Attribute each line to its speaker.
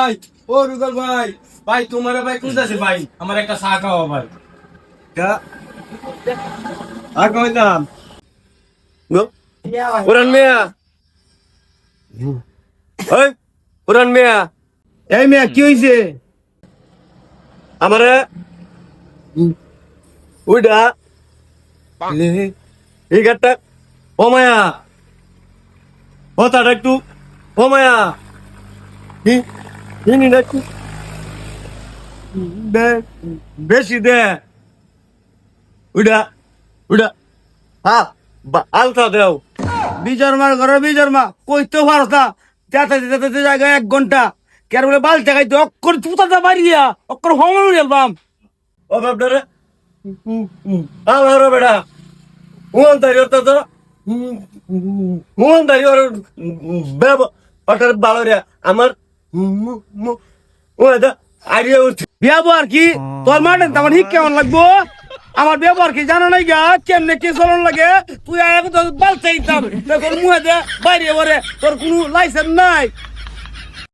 Speaker 1: ভাই, ও রুবেল ভাই, ভাই তোমার ভাই খুঁজতেছে ভাই, আমার একটা চা খাওয়া ভাই। আর কইতাম পুরান মিয়া, ওই পুরান মিয়া,
Speaker 2: এই মেয়া কি হইছে?
Speaker 1: আমারে উইডা এই গাটটা ও মায়া, ও তাটা একটু ও মায়া, একটু বেশি দে উইডা উইডা, হ্যাঁ আলতা দেও।
Speaker 2: বিজর্মার ঘরে বিজর্মা কইতে পারস না, যেতে যেতে জায়গায় 1 ঘন্টা কেন বলে বালতে খাইতে অক্ষর চুতাতে পারিয়া অক্ষর হমন গেলাম।
Speaker 1: ও বাপডারে আমার বেটা হুন তারি ওর তো হুন তারি ওর বেব ওটার ভালো রে আমার ও এটা আইডিয়া উঠছে।
Speaker 2: ব্যবহার কি তোর মাঠেন আমার ঠিক কেমন লাগবো? আমার ব্যবহার কি জানো নাই গা, কেমনে কি চলন লাগে? তুই আগে তো বালতে দিতাম তোর মুহে দে বাইরে ওরে, তোর কোনো লাইসেন্স নাই।